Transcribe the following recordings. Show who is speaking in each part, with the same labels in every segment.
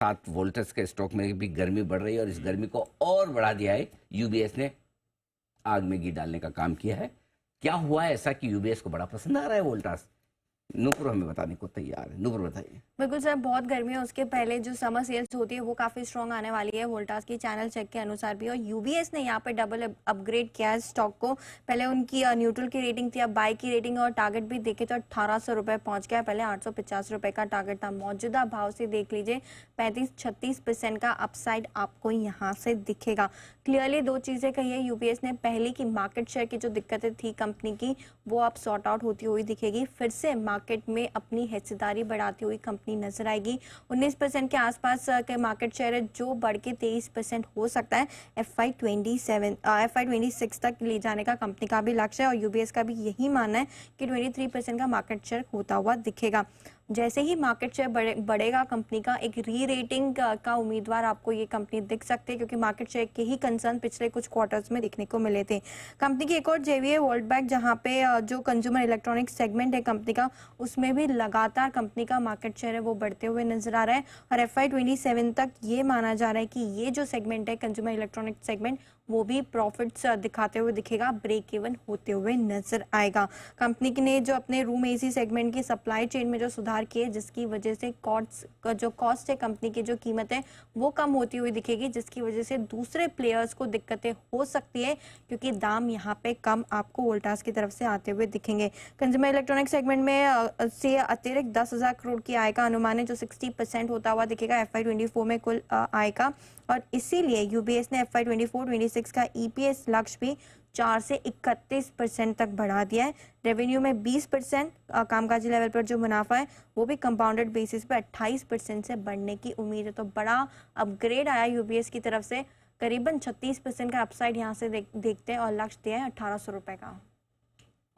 Speaker 1: साथ वोल्टास के स्टॉक में भी गर्मी बढ़ रही है और इस गर्मी को और बढ़ा दिया है। यूबीएस ने आग में घी डालने का काम किया है। क्या हुआ है ऐसा कि यूबीएस को बड़ा पसंद आ रहा है वोल्टास? नूपुर हमें बताने को तैयार है। नूपुर बताइए।
Speaker 2: बिल्कुल सर, बहुत गर्मी है, उसके पहले जो समर सेल्स होती है वो काफी स्ट्रॉन्ग आने वाली है वोल्टास की चैनल चेक के अनुसार भी। और यूबीएस ने यहाँ पे डबल अपग्रेड किया है स्टॉक को। पहले उनकी न्यूट्रल की रेटिंग थी, अब बाय की रेटिंग और टारगेट भी देखे तो 1800 रुपए पहुंच गया। पहले 850 रुपए का टारगेट था। मौजूदा भाव से देख लीजिए 35-36% का अपसाइड आपको यहाँ से दिखेगा। क्लियरली दो चीजें कही है यूबीएस ने। पहली की मार्केट शेयर की जो दिक्कतें थी कंपनी की वो अब सॉर्ट आउट होती हुई दिखेगी। फिर से मार्केट में अपनी हिस्सेदारी बढ़ाती हुई कंपनी नजर आएगी। 19% के आसपास के मार्केट शेयर है जो बढ़ के 23% हो सकता है। FY26 तक ले जाने का कंपनी का भी लक्ष्य है और यूबीएस का भी यही मानना है कि 23% का मार्केट शेयर होता हुआ दिखेगा। जैसे ही मार्केट शेयर बढ़ेगा कंपनी का, एक री रेटिंग का उम्मीदवार आपको ये कंपनी दिख सकती है, क्योंकि मार्केट शेयर के ही कंसर्न पिछले कुछ क्वार्टर्स में देखने को मिले थे। कंपनी की एक और जेवी है वर्ल्ड जहां पे जो कंज्यूमर इलेक्ट्रॉनिक्स सेगमेंट है कंपनी का, उसमें भी लगातार कंपनी का मार्केट शेयर है वो बढ़ते हुए नजर आ रहा है। और FY27 तक ये माना जा रहा है कि ये जो सेगमेंट है कंज्यूमर इलेक्ट्रॉनिक्स सेगमेंट वो भी प्रॉफिट्स दिखाते हुए दिखेगा, ब्रेक इवन होते हुए नजर आएगा। कंपनी ने जो अपने रूम एसी सेगमेंट की सप्लाई चेन में जो सुधार किए, जिसकी वजह से कॉस्ट है कंपनी की, जो कीमत है वो कम होती हुई दिखेगी, जिसकी वजह से दूसरे प्लेयर्स को दिक्कतें हो सकती है, क्योंकि दाम यहाँ पे कम आपको वोल्टास की तरफ से आते हुए दिखेंगे। कंज्यूमर इलेक्ट्रॉनिक सेगमेंट में से अतिरिक्त 10,000 करोड़ की आय का अनुमान है, जो 60% होता हुआ दिखेगा FY24 में कुल आय का। और इसीलिए यूबीएस ने FY24-26 का ईपीएस लक्ष्य भी 4 से 31% तक बढ़ा दिया है। रेवेन्यू में 20%, कामकाजी लेवल पर जो मुनाफा है वो भी कंपाउंडेड बेसिस पे 28% से बढ़ने की उम्मीद है। तो बड़ा अपग्रेड आया यूबीएस की तरफ से, करीबन 36% का अपसाइड यहाँ से देखते हैं और लक्ष्य दिया है 1800 रुपए का।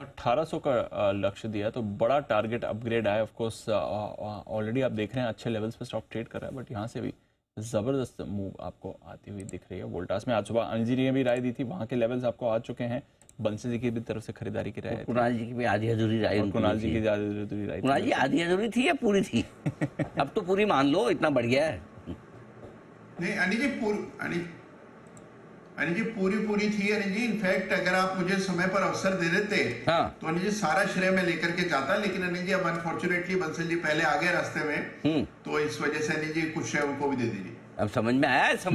Speaker 3: 1800 का लक्ष्य दिया, तो बड़ा टारगेट अपग्रेड आया। ऑफ कोर्स ऑलरेडी आप देख रहे हैं अच्छे लेवल्स पे स्टॉक ट्रेड कर रहा है, बट यहाँ से भी जबरदस्त मूव आपको आती हुई दिख रही है। वोल्टास में आज सुबह अनिल जी ने भी राय दी थी, वहाँ के लेवल्स आपको आ चुके हैं। बंसल जी की भी तरफ से खरीदारी की राय,
Speaker 1: कुणाल जी की भी आधी अधूरी राय,
Speaker 3: कुणाल जी की आधी अधूरी राय।
Speaker 1: कुणाल जी आधी अधूरी थी या पूरी थी? अब तो पूरी मान लो, इतना बढ़ गया है।
Speaker 4: नहीं अनिल जी पूरी थी अनिल जी। इनफैक्ट अगर आप मुझे समय पर अवसर दे देते तो अनिल जी सारा श्रेय मैं लेकर के जाता, लेकिन अनिल जी अब अनफॉर्चुनेटली बंसल जी पहले आ गए रास्ते में, तो इस वजह से अनिल जी कुछ श्रेय उनको भी दे दीजिए।
Speaker 1: अब समझ में आया।